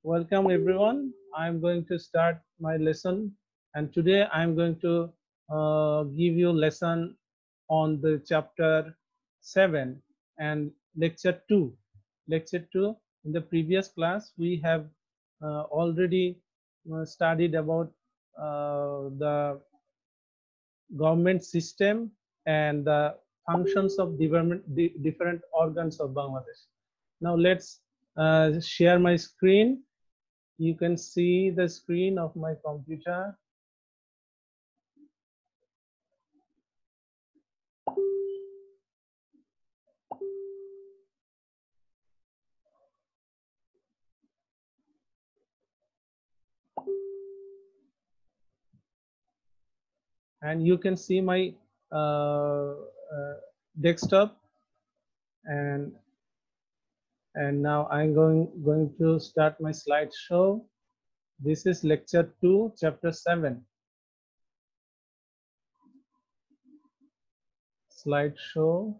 Welcome everyone. I'm going to start my lesson, and today I'm going to give you lesson on the chapter 7 and lecture 2. Lecture 2, in the previous class we have already studied about the government system and the functions of different organs of Bangladesh. Now let's share my screen. You can see the screen of my computer. And you can see my desktop, and now I'm going to start my slideshow. This is lecture 2, chapter 7. Slideshow,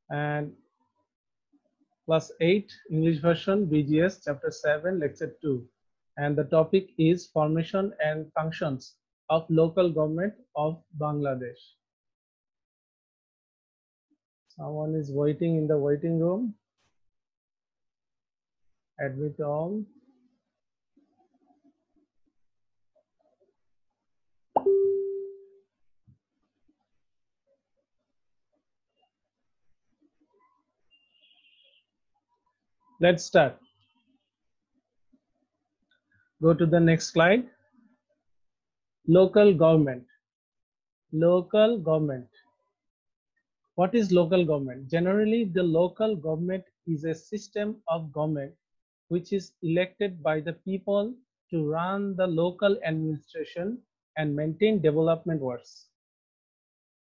and Class-8 English version, BGS, chapter 7, lecture 2. And the topic is formation and functions of local government of Bangladesh. Someone is waiting in the waiting room. Admit all. Let's start. Go to the next slide. Local government. Local government. What is local government? Generally, the local government is a system of government which is elected by the people to run the local administration and maintain development works.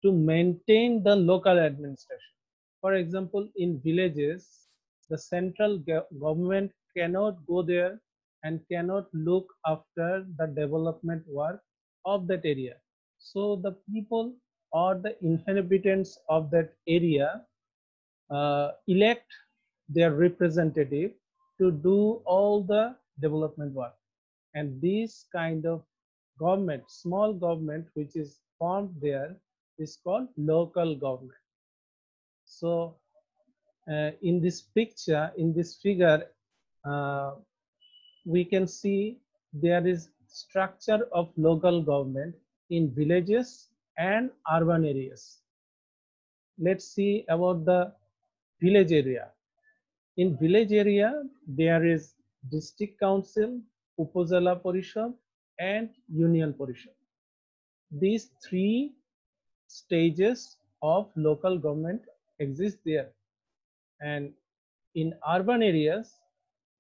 To maintain the local administration. For example, in villages, the central government cannot go there and cannot look after the development work of that area. So the people or the inhabitants of that area elect their representative to do all the development work. And this kind of government, small government, which is formed there, is called local government. So in this picture, in this figure, we can see there is structure of local government in villages and urban areas. Let's see about the village area. In village area, there is district council, Upazila Parishad, and Union Parishad. These three stages of local government exist there. And in urban areas,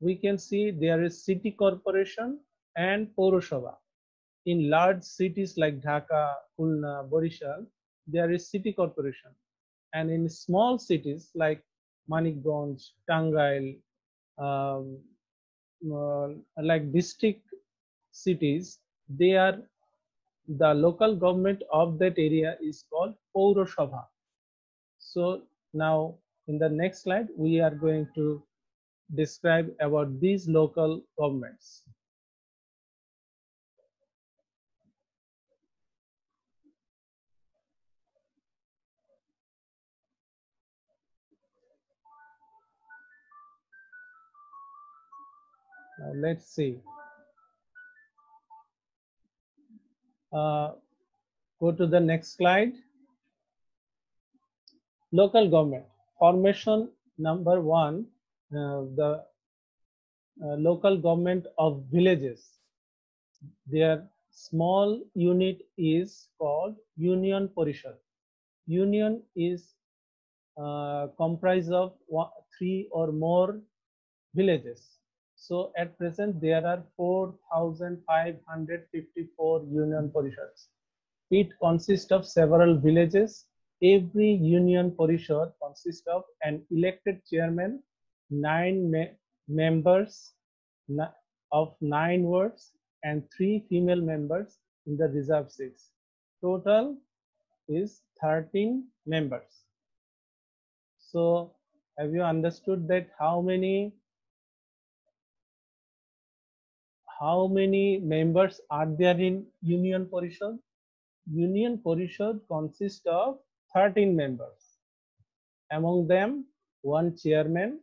we can see there is city corporation and Paurasabha. In large cities like Dhaka, Khulna, Borishal, there is city corporation. And in small cities like Manikganj, Tangail, like district cities, the local government of that area is called Paurasabha. So now in the next slide, we are going to describe about these local governments. Now let's see. Go to the next slide. Local government formation number 1, the local government of villages. Their small unit is called Union Parishad. Union is comprised of 3 or more villages. So at present there are 4,554 Union Parishads. It consists of several villages. Every Union Parishad consists of an elected chairman, 9 members of 9 wards, and 3 female members in the reserve seats. Total is 13 members. So Have you understood that how many members are there in Union Parishad? Union Parishad consists of 13 members. Among them, one chairman,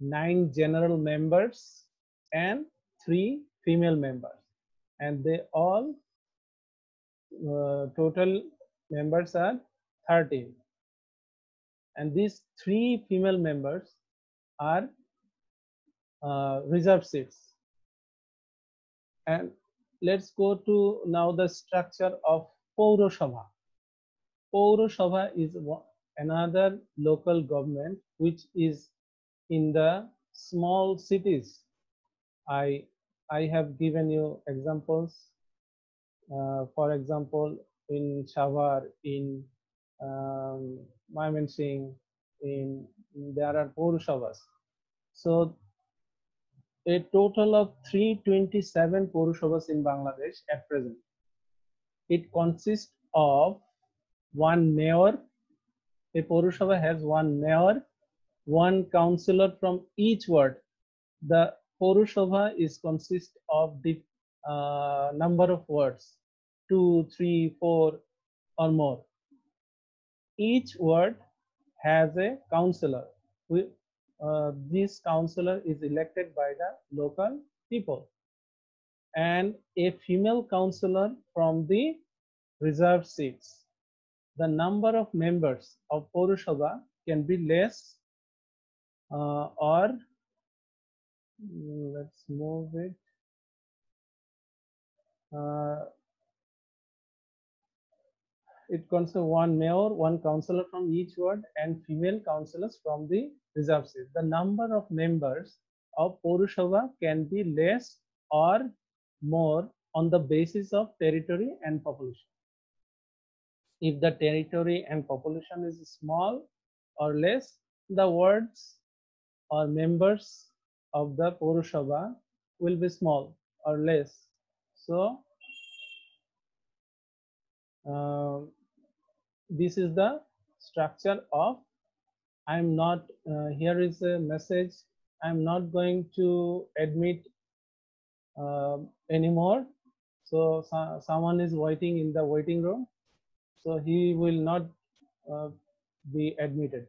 9 general members, and 3 female members. And they all total members are 13. And these 3 female members are reserve seats. And let's go to now the structure of Paurasabha. Paurasabha is another local government which is in the small cities. I have given you examples. For example, in Shavar, in Mymensingh, there are Paurasabhas. So a total of 327 Paurasabhas in Bangladesh at present. It consists of one mayor. A Paurasabha has one mayor, one councillor from each ward. The Paurasabha is consist of the number of wards, 2, 3, 4 or more. Each ward has a councillor. This councillor is elected by the local people, and a female councillor from the reserved seats. The number of members of Paurasabha can be less or let's move it. It consists of one mayor, one councillor from each ward, and female councillors from the reserve seat. The number of members of Paurasabha can be less or more on the basis of territory and population. If the territory and population is small or less, the wards or members of the Paurasabha will be small or less. So this is the structure of. I'm not here is a message. I'm not going to admit anymore. So someone is waiting in the waiting room, so he will not be admitted.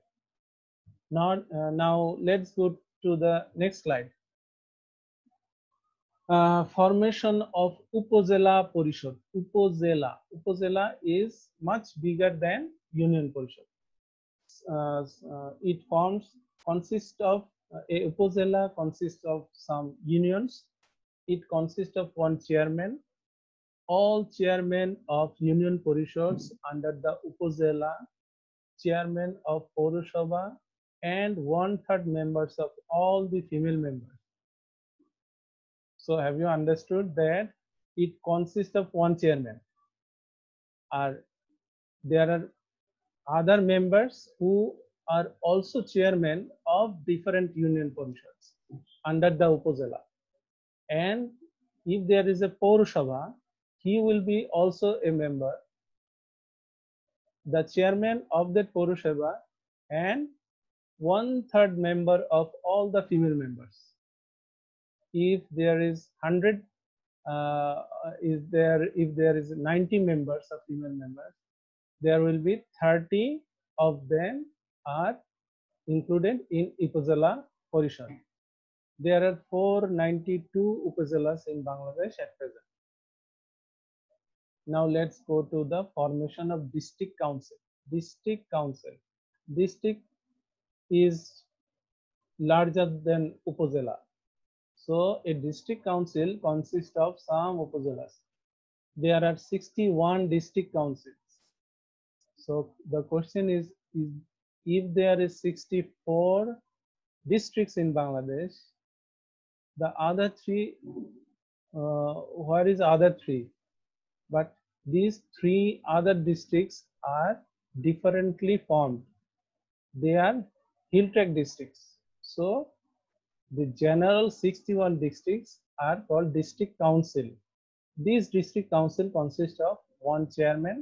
Now let's go to the next slide. Formation of Upazila Parishad. Upazila is much bigger than Union Parishad. It consists of a Upazila consists of some unions. It consists of one chairman. All chairmen of Union Parishads under the Upazila, chairman of Paurasabha, and 1/3 members of all the female members. So have you understood that it consists of one chairman? There are other members who are also chairmen of different union parishads under the Upazila. And if there is a Paurasabha, he will be also a member, the chairman of that Paurasabha, and 1/3 member of all the female members. If there is 100, if there is 90 members of female members, there will be 30 of them are included in Upazila Parishad. There are 492 Upazilas in Bangladesh at present. Now let's go to the formation of district council. District council. District is larger than Upazila. So a district council consists of some Upazilas. There are 61 district councils. So the question is if there is 64 districts in Bangladesh, the other 3, where is other 3? But these 3 other districts are differently formed. They are hill tract districts. So the general 61 districts are called district council. These district council consist of one chairman,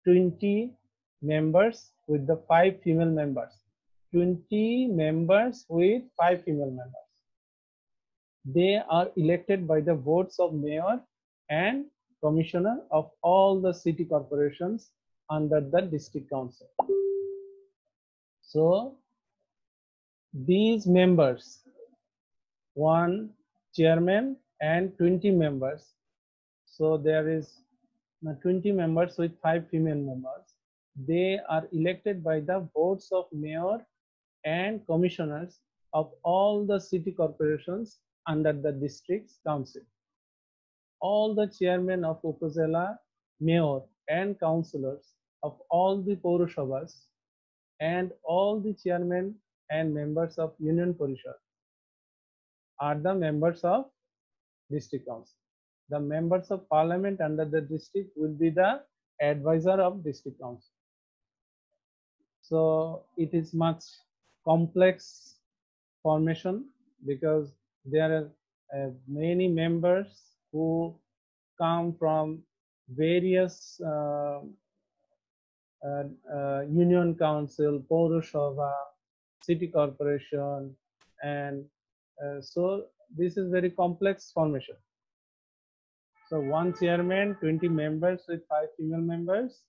20 members with the 5 female members. 20 members with 5 female members. They are elected by the votes of mayor and commissioner of all the city corporations under the district council. So these members, one chairman and 20 members. So there is 20 members with 5 female members. They are elected by the votes of mayor and commissioners of all the city corporations under the district council. All the chairmen of Upazila, mayor and councillors of all the Paurashabhas and all the chairmen and members of Union Parishad are the members of district council. The members of parliament under the district will be the advisor of district council. So it is much complex formation because there are many members who come from various union council, Paurashabha, city corporation, and so this is very complex formation. So one chairman, 20 members with 5 female members.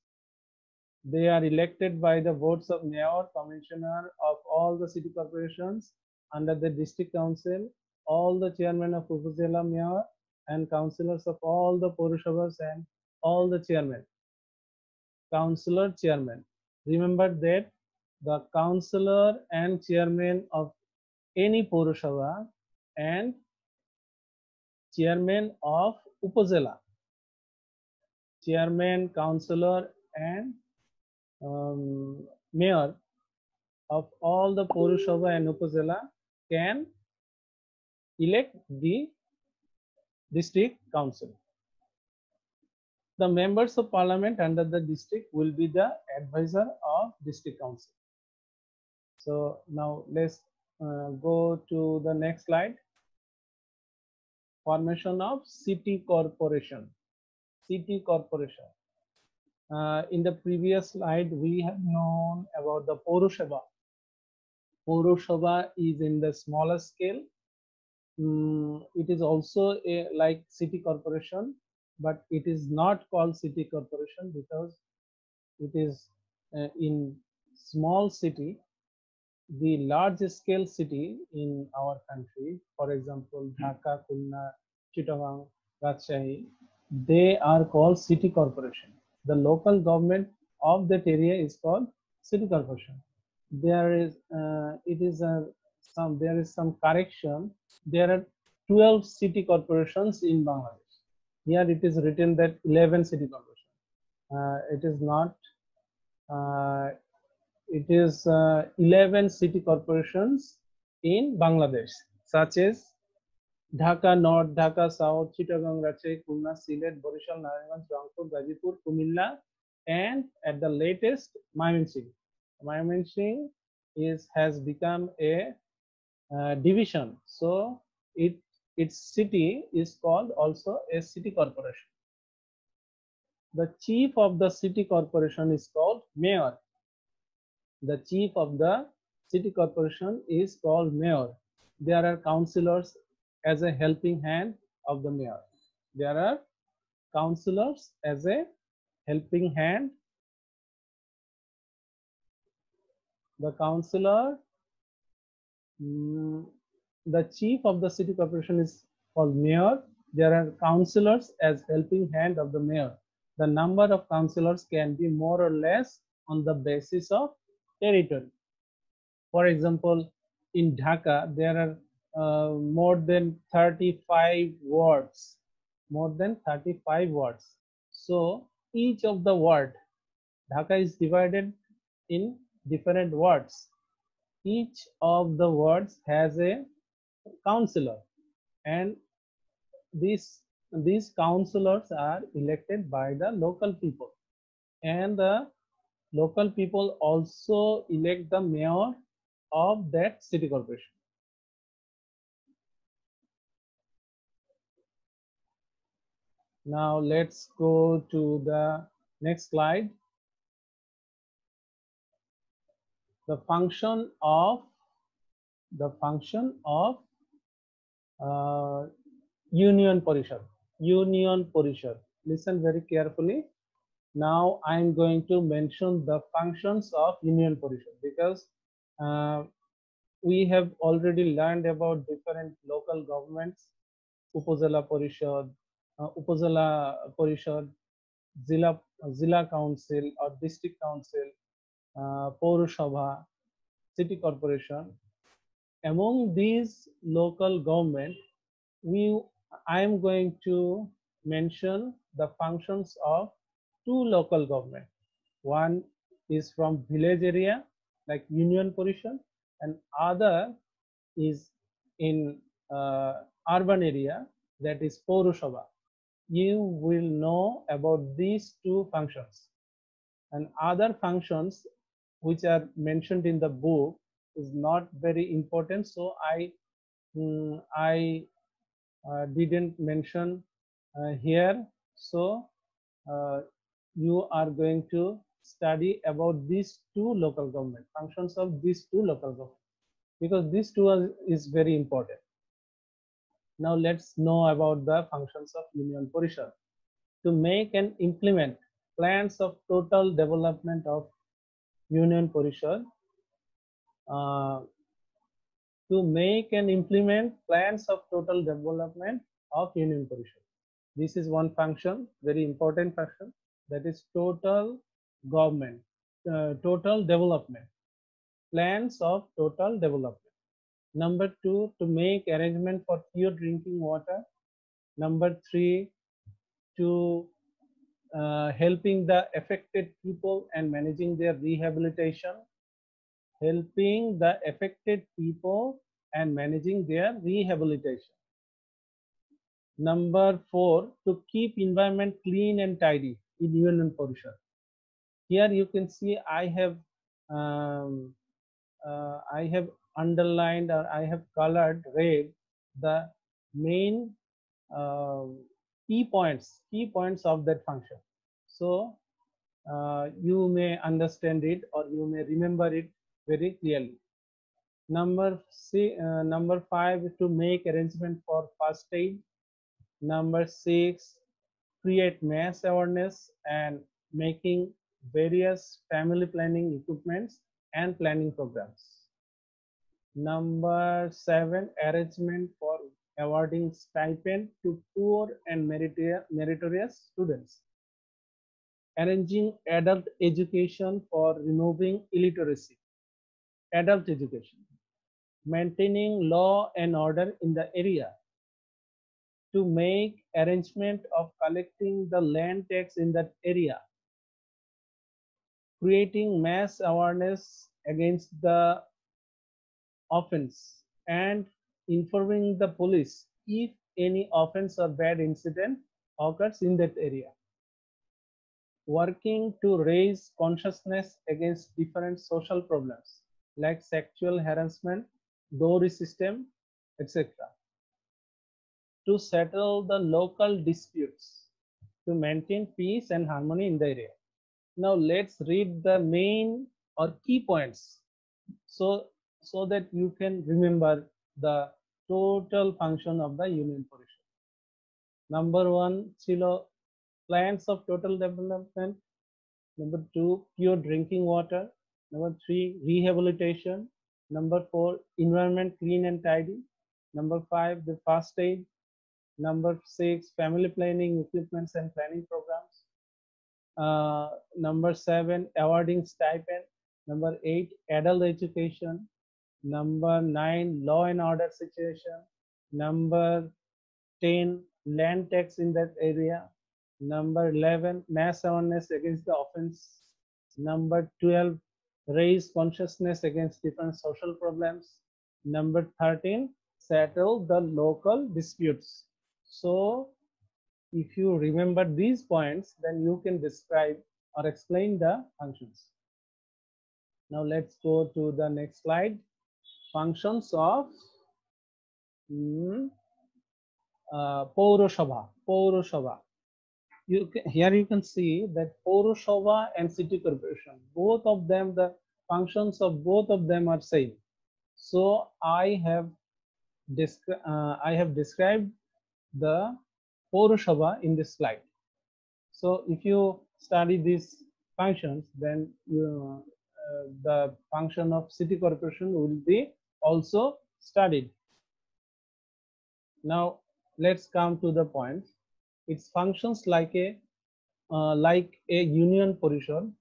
They are elected by the votes of mayor, commissioner of all the city corporations under the district council, all the chairmen of Upazila, mayor and councillors of all the Paurashabhas and all the chairmen. Councillor, chairman. Remember that the councillor and chairman of any Paurashabha and chairman of Upazila, chairman, councillor and mayor of all the Paurashabha and Upazila can elect the district council. The members of parliament under the district will be the advisor of district council. So now let's go to the next slide. Formation of city corporation. City corporation. In the previous slide, we have known about the Paurashabha. Paurashabha is in the smaller scale. It is also like city corporation, but it is not called city corporation because it is in small city. The large scale city in our country, for example, Dhaka, Khulna, Chittagong, Rajshahi, they are called city corporation. The local government of that area is called city corporation. There is there is some correction. There are 12 city corporations in Bangladesh. Here it is written that 11 city corporations. It is not. It is 11 city corporations in Bangladesh, such as Dhaka North, Dhaka South, Chittagong, Rajshahi, Khulna, Sylhet, Borishal, Narayanganj, Rangpur, Gazipur, Kumilla, and at the latest, Mymensingh. Mymensingh has become a division, so its city is called also a city corporation. The chief of the city corporation is called mayor. The chief of the city corporation is called mayor. There are councillors as a helping hand of the mayor. There are councillors as a helping hand. The councillor, the chief of the city corporation is called mayor. There are councillors as helping hand of the mayor. The number of councillors can be more or less on the basis of territory. For example, in Dhaka, there are more than 35 wards. More than 35 wards. So each of the ward, Dhaka is divided in different wards. Each of the wards has a councillor, and these councillors are elected by the local people, and the local people also elect the mayor of that city corporation. Now let's go to the next slide. the function of Union Parishad. Union Parishad. Listen very carefully. Now I am going to mention the functions of Union Parishad because we have already learned about different local governments, Upazila Parishad, Zilla Council or District Council, Paurasabha, City Corporation. Among these local government, I am going to mention the functions of two local government. One is from village area like Union Parishad, and other is in urban area, that is Paurasabha. You will know about these two functions, and other functions which are mentioned in the book is not very important, so I didn't mention here. So you are going to study about these two local government functions of these two local government, because these two is very important. Now let's know about the functions of Union Parishad. To make and implement plans of total development of Union Parishad, to make and implement plans of total development of Union Parishad. This is one function, very important function, that is total government, total development, plans of total development. Number 2, to make arrangement for pure drinking water. Number 3, to helping the affected people and managing their rehabilitation. Helping the affected people and managing their rehabilitation. Number 4, to keep environment clean and tidy in Union Parishad. Here you can see I have underlined, or I have colored red the main key points of that function. So you may understand it, or you may remember it very clearly. Number 5, to make arrangement for first aid. Number 6, create mass awareness and making various family planning equipments and planning programs. Number 7, arrangement for awarding stipend to poor and meritorious students. Arranging adult education for removing illiteracy. Adult education. Maintaining law and order in the area. To make arrangement of collecting the land tax in that area. Creating mass awareness against the offense and informing the police if any offense or bad incident occurs in that area. Working to raise consciousness against different social problems like sexual harassment, dowry system, etc. To settle the local disputes, to maintain peace and harmony in the area. Now let's read the main or key points so that you can remember the total function of the Union Parishad. Number 1, chilo plans of total development. Number 2, pure drinking water. Number 3, rehabilitation. Number 4, environment clean and tidy. Number 5, the first aid. Number 6, family planning equipments and planning programs. Number 7, awarding stipend. Number 8, adult education. Number 9, law and order situation. Number 10, land tax in that area. Number 11, mass awareness against the offense. Number 12, raise consciousness against different social problems. Number 13, settle the local disputes. So if you remember these points, then you can describe or explain the functions. Now let's go to the next slide. Functions of Paurasabha. Here you can see that Paurasabha and City Corporation, both of them, the functions of both of them are same. So I have described the Purushabha in this slide. So if you study these functions, then the function of city corporation will be also studied. Now let's come to the point. It functions like a union Parishad,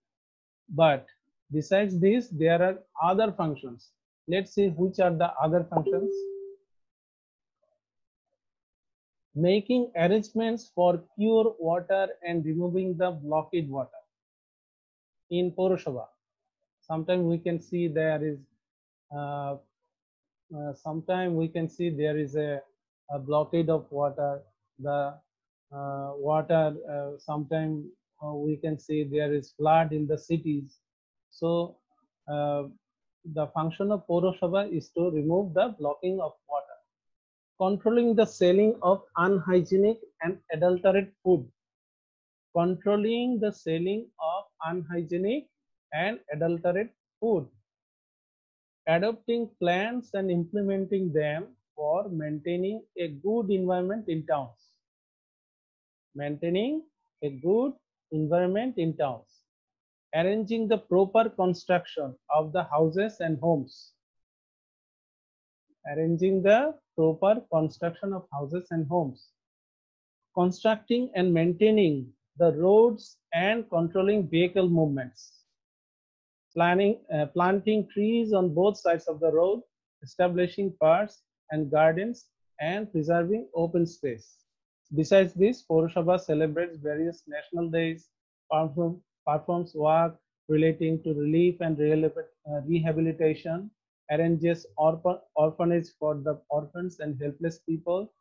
but besides this, there are other functions. Let's see which are the other functions. Making arrangements for pure water and removing the blockade water in Purushabha. Sometimes we can see there is a blockade of water. The water, sometimes we can see there is flood in the cities. So the function of Purushabha is to remove the blocking of water. Controlling the selling of unhygienic and adulterated food. Controlling the selling of unhygienic and adulterated food. Adopting plans and implementing them for maintaining a good environment in towns. Maintaining a good environment in towns. Arranging the proper construction of the houses and homes. Arranging the proper construction of houses and homes. Constructing and maintaining the roads and controlling vehicle movements. Planting trees on both sides of the road, establishing parks and gardens, and preserving open space. Besides this, Purushabha celebrates various national days, performs work relating to relief and rehabilitation, arranges orphanage for the orphans and helpless people,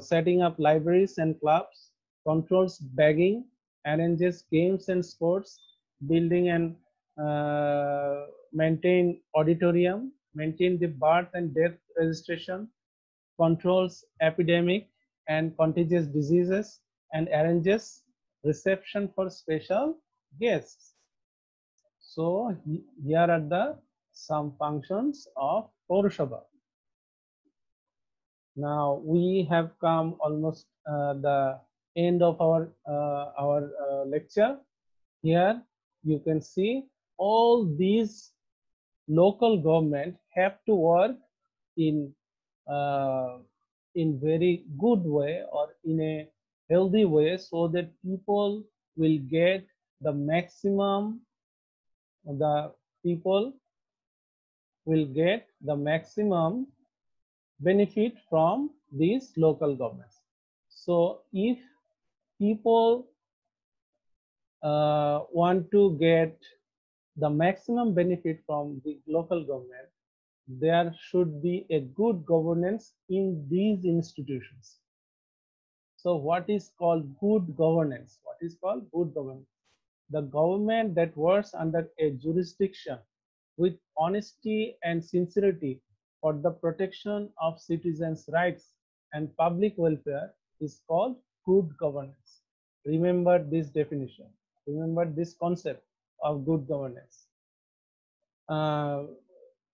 setting up libraries and clubs, controls begging, arranges games and sports, building and maintain auditorium, maintain the birth and death registration, controls epidemic and contagious diseases, and arranges reception for special guests. So here are the some functions of Purushabha. Now we have come almost the end of our lecture. Here you can see all these local government have to work in very good way or in a healthy way, so that people will get the maximum. The people will get the maximum benefit from these local governments. So if people want to get the maximum benefit from the local government, there should be a good governance in these institutions. So what is called good governance? What is called good governance? The government that works under a jurisdiction with honesty and sincerity for the protection of citizens' rights and public welfare is called good governance. Remember this definition. Remember this concept of good governance.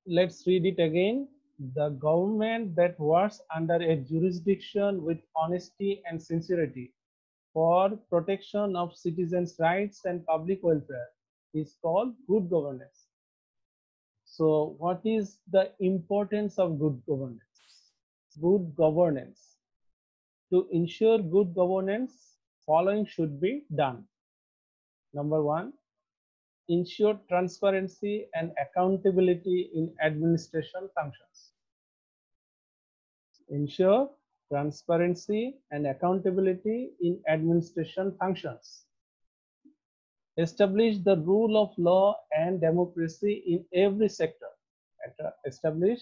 Let's read it again. The government that works under a jurisdiction with honesty and sincerity for protection of citizens' rights and public welfare is called good governance. So what is the importance of good governance? Good governance. To ensure good governance, following should be done. Number one, ensure transparency and accountability in administration functions. Ensure transparency and accountability in administration functions. Establish the rule of law and democracy in every sector. Establish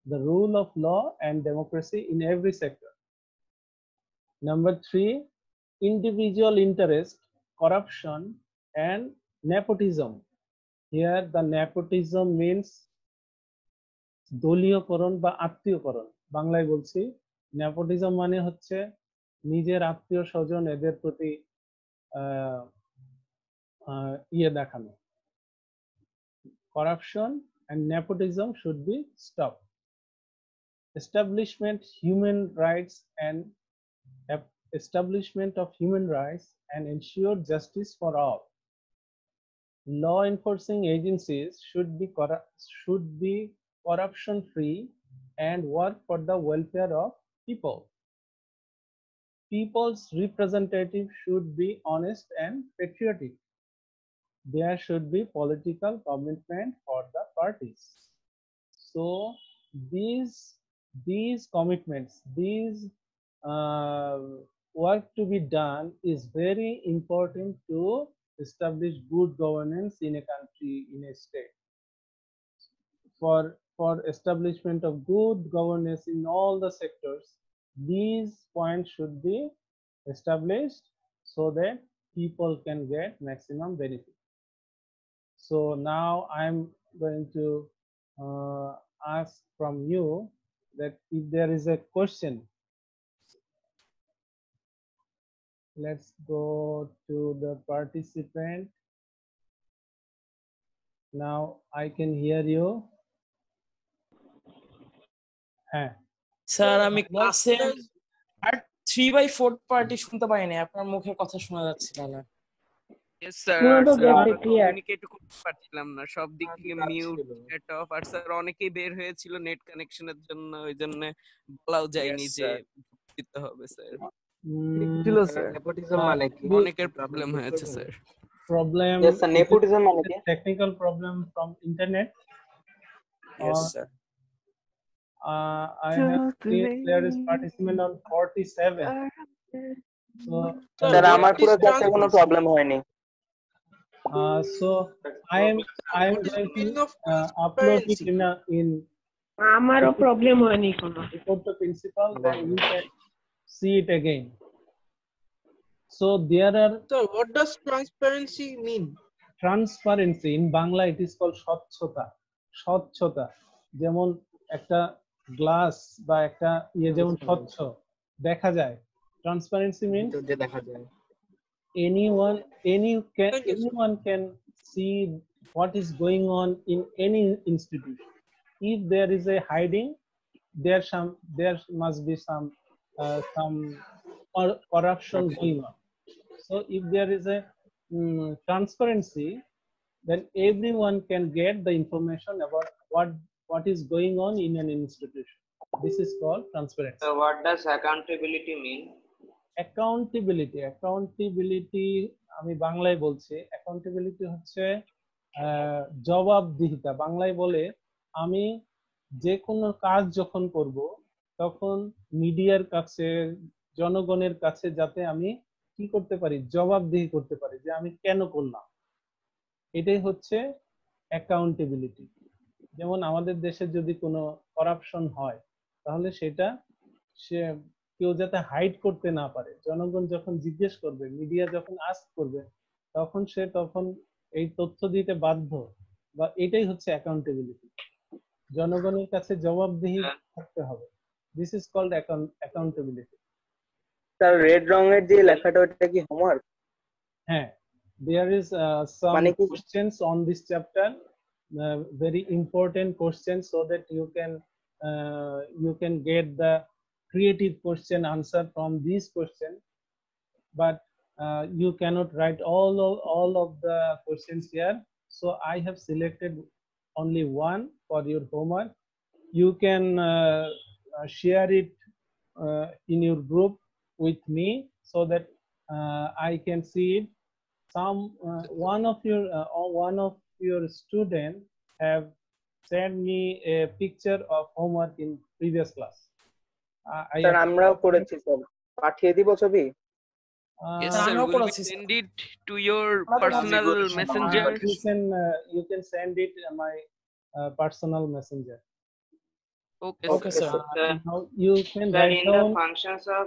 the rule of law and democracy in every sector. Number three, individual interest, corruption, and nepotism. Here the nepotism means দলীয়করণ বা আত্মীয়করণ। বাংলায় বলছি, nepotism মানে হচ্ছে নিজের আত্মীয় স্বজন এদের প্রতি ইয়ে দেখানো, corruption and nepotism should be stopped. Establishment of human rights and ensure justice for all. Law enforcing agencies should be corruption free and work for the welfare of people. People's representatives should be honest and patriotic. There should be political commitment for the parties. So these commitments, these work to be done is very important to establish good governance in a country, in a state. For establishment of good governance in all the sectors, these points should be established so that people can get maximum benefit. So now I'm going to ask from you that if there is a question, let's go to the participant. Now I can hear you. Sir আমি ক্লাসে আর 3/4 party শুনতে পাইনি, আপনার মুখের কথা শোনা যাচ্ছিল না। Yes sir, কমিউনিকেট করতে পারছিলাম না, সব দিক থেকে মিউট, নেট অফ, আর স্যার অনেকেই বের হয়েছিল নেট কানেকশনের জন্য, ওই জন্য বলাও যায়নি যে দিতে হবে স্যার। ছিল স্যার নেপোটিজম মানে কি? অনেকের প্রবলেম হয়েছে sir. Problem? Yes sir, nepotism মানে কি? Technical problem from internet? Yes sir. I have seen there is participant on 47. So sir আমার পুরো ক্লাসে কোনো প্রবলেম হয়নি। So I am going to upload it in আমারও প্রবলেম হয়নি কোনো। Report to principal, then you can see it again. So there are. So what does transparency mean? Transparency in Bangla it is called স্বচ্ছতা। স্বচ্ছতা যেমন একটা glass বা একটা যেমন স্বচ্ছ দেখা যায়। Transparency means দেখা যায় anyone can see what is going on in any institution. If there is a hiding, there must be some corruption going on. So if there is a transparency, then everyone can get the information about what is going on in an institution. This is called transparency. So what does accountability mean? Accountability আমি বাংলায় বলছি। accountability হচ্ছে জবাবদিহিতা। বাংলায় বলে আমি যে কোনো কাজ যখন করব তখন মিডিয়ার কাছে, জনগণের কাছে যাতে আমি কি করতে পারি, জবাবদিহি করতে পারি যে আমি কেন করলাম। এটাই হচ্ছে অ্যাকাউন্টেবিলিটি। যেমন আমাদের দেশে যদি কোনো করাপশন হয় তাহলে সেটা কেউ যাতে হাইড করতে না পারে। জনগণ যখন জিজ্ঞেস করবে, মিডিয়া যখন আস্ক করবে, তখন এই তথ্য দিতে বাধ্য, বা এটাই হচ্ছে অ্যাকাউন্টেবিলিটি। জনগণের কাছে জবাবদিহি থাকতে হবে। This is called accountability. Sir red রঙের যে লেখাটা ওটা কি হোমওয়ার্ক? হ্যাঁ, there is some questions on this chapter, very important questions, so that you can get the creative question answer from these questions, but you cannot write all of the questions here, so I have selected only one for your homework. You can share it in your group with me so that I can see it. One of your students have sent me a picture of homework in previous class. Sir আমরাও করেছি sir, পাঠিয়ে দিব ছবি? Yes sir, will we send it to your personal messenger? You can send it in my personal messenger. Okay sir. Now you can write in down the functions of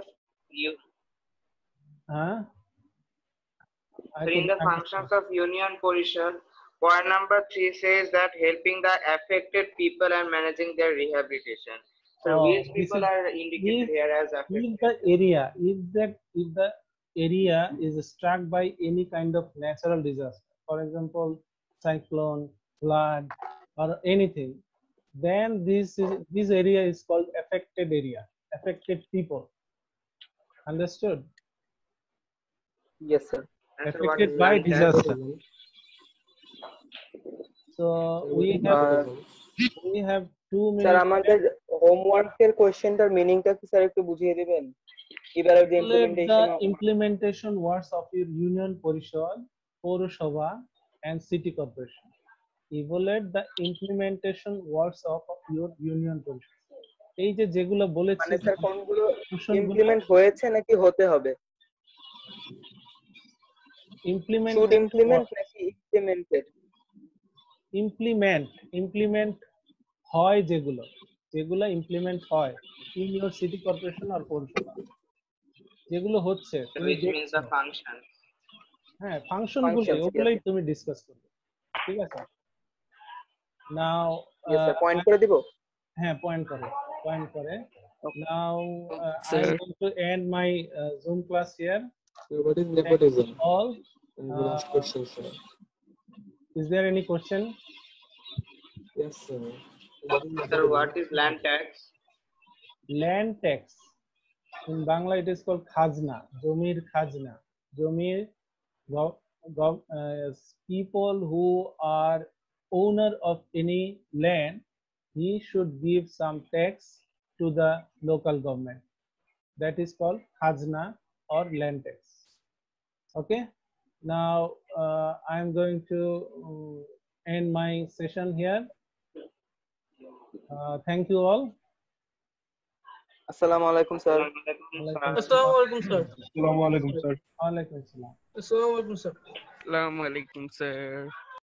you. In the functions of Union Parishad, point number 3 says that helping the affected people and managing their rehabilitation. So which people are indicated here as affected? If the area is struck by any kind of natural disaster, for example cyclone, flood, or anything, then this area is called affected area, affected people. Understood? Yes, sir. And sir, what Affected is by land tax? disaster. So we have 2 sir minutes. আমাদের হোমওয়ার্কের কোশ্চেনটার মিনিংটা কি sir একটু বুঝিয়ে দিবেন? Evaluate the Evaluate implementation the of implementation works of your union Parishad, Paurasabha, and city corporation. Evaluate the implementation works of your union Parishad. এই যে যেগুলো বলেছি, মানে স্যার কোনগুলো function গুলো ইমপ্লিমেন্ট হয়েছে নাকি হতে হবে? implement Should implement নাকি implemented? implement হয়, যেগুলো implement হয় in your city corporation or পৌরসভা, যেগুলো হচ্ছে তুমি Which means the দেখছো, function. হ্যাঁ ফাংশন গুলো Functions, ওগুলোই yes. তুমি ডিসকাস করবে, ঠিক আছে? নাও Yes, sir. পয়েন্ট করে দিব? হ্যাঁ পয়েন্ট করে now I Sir. am going to end my Zoom class here. So what is nepotism? All And the last question, sir. is there any question? Yes, sir. What is Sir, nepotism? what is land tax? Land tax in Bangla it is called khajna, jomir khajna. Jomir people who are owner of any land, he should give some tax to the local government. That is called khajna or land tax. Okay, now I am going to end my session here. Thank you all. আসসালামু আলাইকুম sir. Assalamu alaikum, sir. Assalamu alaikum, sir. Wa alaikum assalam. Assalamu alaikum, sir. Assalamu alaikum, sir.